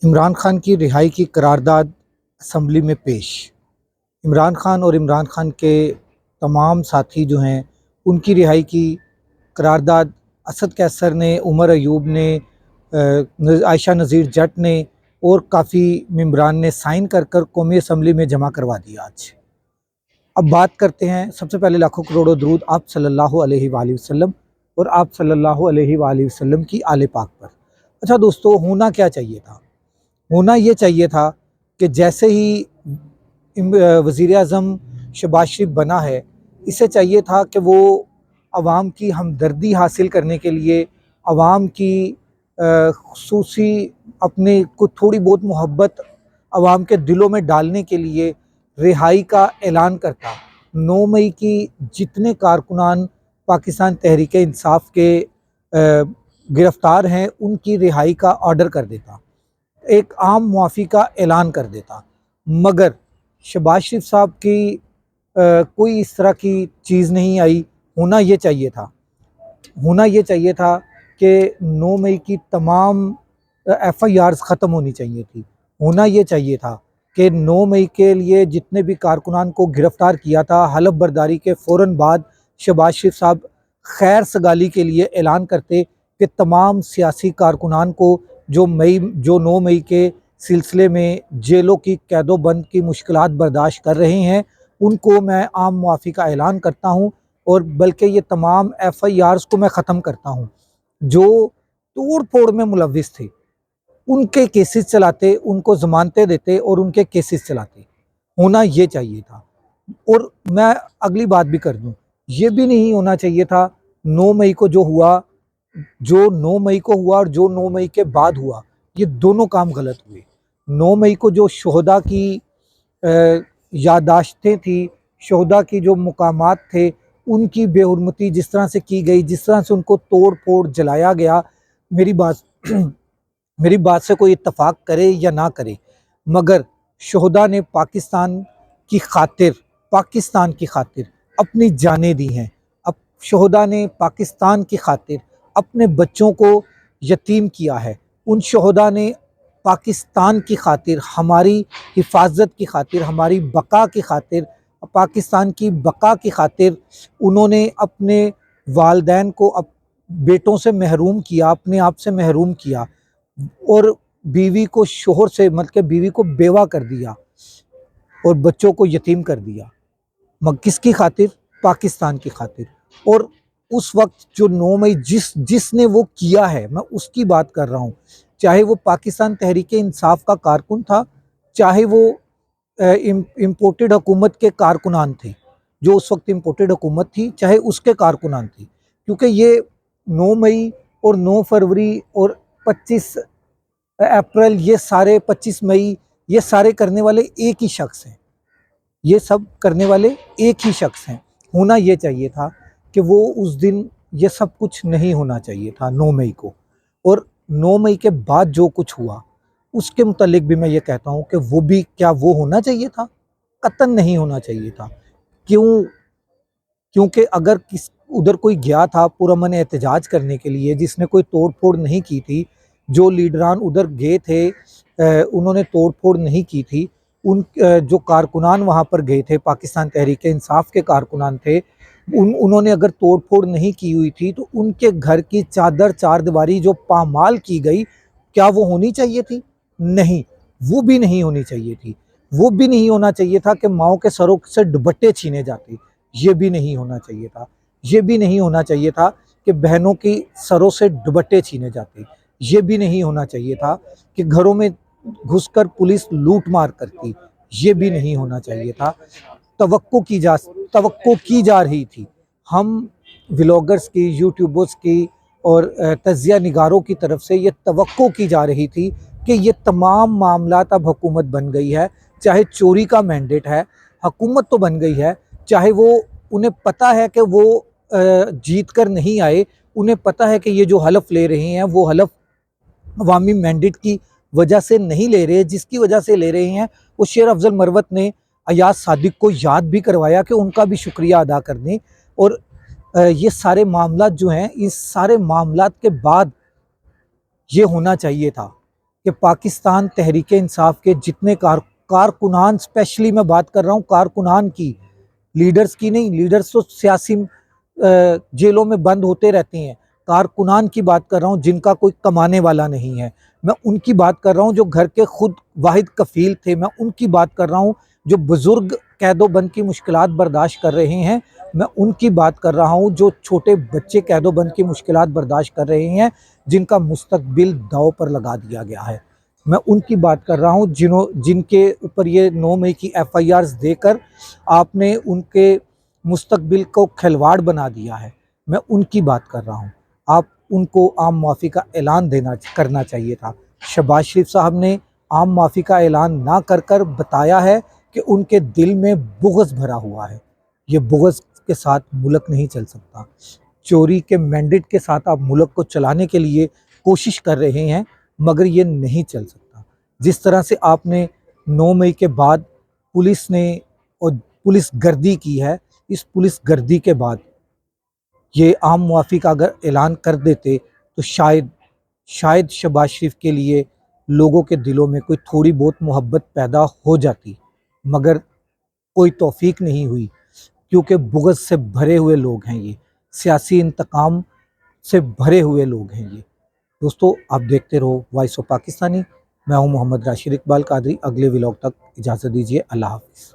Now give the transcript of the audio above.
عمران خان کی رہائی کی قرارداد اسمبلی میں پیش۔ عمران خان اور عمران خان کے تمام ساتھی جو ہیں ان کی رہائی کی قرارداد اسد قیصر نے، عمر ایوب نے، عائشہ نذیر جٹ نے اور کافی ممبران نے سائن کر قومی اسمبلی میں جمع کروا دیا آج۔ اب بات کرتے ہیں، سب سے پہلے لاکھوں کروڑوں درود آپ صلی اللہ علیہ وآلہ وسلم اور آپ صلی اللہ علیہ وآلہ وسلم کی آل پاک پر۔ اچھا دوستو، ہونا کیا چاہیے تھا؟ ہونا یہ چاہیے تھا کہ جیسے ہی وزیر اعظم شہباز شریف بنا ہے، اسے چاہیے تھا کہ وہ عوام کی ہمدردی حاصل کرنے کے لیے، عوام کی خصوصی اپنے کو تھوڑی بہت محبت عوام کے دلوں میں ڈالنے کے لیے رہائی کا اعلان کرتا۔ 9 مئی کی جتنے کارکنان پاکستان تحریک انصاف کے گرفتار ہیں ان کی رہائی کا آرڈر کر دیتا، ایک عام معافی کا اعلان کر دیتا۔ مگر شہباز شریف صاحب کی کوئی اس طرح کی چیز نہیں آئی۔ ہونا یہ چاہیے تھا کہ 9 مئی کی تمام ایف آئی آرز ختم ہونی چاہیے تھی۔ ہونا یہ چاہیے تھا کہ 9 مئی کے لیے جتنے بھی کارکنان کو گرفتار کیا تھا، حلف برداری کے فوراً بعد شہباز شریف صاحب خیر سگالی کے لیے اعلان کرتے کہ تمام سیاسی کارکنان کو جو 9 مئی کے سلسلے میں جیلوں کی قید و بند کی مشکلات برداشت کر رہے ہیں، ان کو میں عام معافی کا اعلان کرتا ہوں، اور بلکہ یہ تمام ایف آئی آرز کو میں ختم کرتا ہوں جو توڑ پھوڑ میں ملوث تھے، ان کے کیسز چلاتے، ان کو ضمانتیں دیتے اور ان کے کیسز چلاتے۔ ہونا یہ چاہیے تھا۔ اور میں اگلی بات بھی کر دوں، یہ بھی نہیں ہونا چاہیے تھا 9 مئی کو جو ہوا، جو 9 مئی کو ہوا اور جو 9 مئی کے بعد ہوا، یہ دونوں کام غلط ہوئے۔ 9 مئی کو جو شہداء کی یادداشتیں تھیں، شہداء کی جو مقامات تھے، ان کی بے حرمتی جس طرح سے کی گئی، جس طرح سے ان کو توڑ پھوڑ جلایا گیا، میری بات سے کوئی اتفاق کرے یا نہ کرے، مگر شہداء نے پاکستان کی خاطر اپنی جانیں دی ہیں۔ اب شہداء نے پاکستان کی خاطر اپنے بچوں کو یتیم کیا ہے۔ ان شہداء نے پاکستان کی خاطر، ہماری حفاظت کی خاطر، ہماری بقا کی خاطر، پاکستان کی بقا کی خاطر انہوں نے اپنے والدین کو بیٹوں سے محروم کیا، اپنے آپ سے محروم کیا، اور بیوی کو شوہر سے مطلب بیوی کو بیوہ کر دیا اور بچوں کو یتیم کر دیا۔ مگر کس کی خاطر؟ پاکستان کی خاطر۔ اور اس وقت جو 9 مئی جس نے وہ کیا ہے، میں اس کی بات کر رہا ہوں، چاہے وہ پاکستان تحریک انصاف کا کارکن تھا، چاہے وہ امپورٹڈ حکومت کے کارکنان تھے، جو اس وقت امپورٹڈ حکومت تھی، چاہے اس کے کارکنان تھی، کیونکہ یہ 9 مئی اور 9 فروری اور 25 اپریل، یہ سارے 25 مئی، یہ سارے کرنے والے ایک ہی شخص ہیں، یہ سب کرنے والے ایک ہی شخص ہیں۔ ہونا یہ چاہیے تھا کہ وہ اس دن یہ سب کچھ نہیں ہونا چاہیے تھا 9 مئی کو۔ اور 9 مئی کے بعد جو کچھ ہوا اس کے متعلق بھی میں یہ کہتا ہوں کہ وہ بھی کیا وہ ہونا چاہیے تھا؟ قطعاً نہیں ہونا چاہیے تھا۔ کیونکہ اگر ادھر کوئی گیا تھا پرامن احتجاج کرنے کے لیے، جس نے کوئی توڑ پھوڑ نہیں کی تھی، جو لیڈران ادھر گئے تھے انہوں نے توڑ پھوڑ نہیں کی تھی، ان جو کارکنان وہاں پر گئے تھے، پاکستان تحریک انصاف کے کارکنان تھے، انہوں نے اگر توڑ پھوڑ نہیں کی ہوئی تھی تو ان کے گھر کی چار دیواری جو پامال کی گئی، کیا وہ ہونی چاہیے تھی؟ نہیں، وہ بھی نہیں ہونی چاہیے تھی۔ وہ بھی نہیں ہونا چاہیے تھا کہ ماؤں کے سروں سے دوپٹے چھینے جاتے، یہ بھی نہیں ہونا چاہیے تھا۔ یہ بھی نہیں ہونا چاہیے تھا کہ بہنوں کی سروں سے دوپٹے چھینے جاتے، یہ بھی نہیں ہونا چاہیے تھا کہ گھروں میں گھس کر پولیس لوٹ مار کرتی، یہ بھی نہیں ہونا چاہیے تھا۔ توقع کی جا رہی تھی، ہم ولاگرز کی، یوٹیوبرز کی اور تجزیہ نگاروں کی طرف سے یہ توقع کی جا رہی تھی کہ یہ تمام معاملات اب حکومت بن گئی ہے، چاہے چوری کا مینڈیٹ ہے، حکومت تو بن گئی ہے، چاہے وہ انہیں پتہ ہے کہ وہ جیت کر نہیں آئے، انہیں پتہ ہے کہ یہ جو حلف لے رہے ہیں وہ حلف عوامی مینڈیٹ کی وجہ سے نہیں لے رہے، جس کی وجہ سے لے رہے ہیں وہ شیر افضل مروت نے ایاز صادق کو یاد بھی کروایا کہ ان کا بھی شکریہ ادا کر دیں۔ اور یہ سارے معاملات جو ہیں، اس سارے معاملات کے بعد یہ ہونا چاہیے تھا کہ پاکستان تحریک انصاف کے جتنے کارکنان، اسپیشلی میں بات کر رہا ہوں کارکنان کی، لیڈرز کی نہیں، لیڈرز تو سیاسی جیلوں میں بند ہوتے رہتے ہیں، کارکنان کی بات کر رہا ہوں جن کا کوئی کمانے والا نہیں ہے، میں ان کی بات کر رہا ہوں جو گھر کے خود واحد کفیل تھے، میں ان کی بات کر رہا ہوں جو بزرگ قید و بند کی مشکلات برداشت کر رہے ہیں، میں ان کی بات کر رہا ہوں جو چھوٹے بچے قید و بند کی مشکلات برداشت کر رہے ہیں، جن کا مستقبل داؤ پر لگا دیا گیا ہے، میں ان کی بات کر رہا ہوں جن کے اوپر یہ 9 مئی کی FIRs دے کر آپ نے ان کے مستقبل کو کھلواڑ بنا دیا ہے، میں ان کی بات کر رہا ہوں۔ آپ ان کو عام معافی کا اعلان کرنا چاہیے تھا۔ شہباز شریف صاحب نے عام معافی کا اعلان نہ کر بتایا ہے کہ ان کے دل میں بغض بھرا ہوا ہے، یہ بغض کے ساتھ ملک نہیں چل سکتا۔ چوری کے مینڈیٹ کے ساتھ آپ ملک کو چلانے کے لیے کوشش کر رہے ہیں، مگر یہ نہیں چل سکتا۔ جس طرح سے آپ نے 9 مئی کے بعد پولیس نے اور پولیس گردی کی ہے، اس پولیس گردی کے بعد یہ عام معافی کا اگر اعلان کر دیتے تو شاید شہباز شریف کے لیے لوگوں کے دلوں میں کوئی تھوڑی بہت محبت پیدا ہو جاتی، مگر کوئی توفیق نہیں ہوئی، کیونکہ بغض سے بھرے ہوئے لوگ ہیں، یہ سیاسی انتقام سے بھرے ہوئے لوگ ہیں یہ۔ دوستو آپ دیکھتے رہو وائس آف پاکستانی، میں ہوں محمد راشد اقبال قادری، اگلے ولاگ تک اجازت دیجیے، اللہ حافظ۔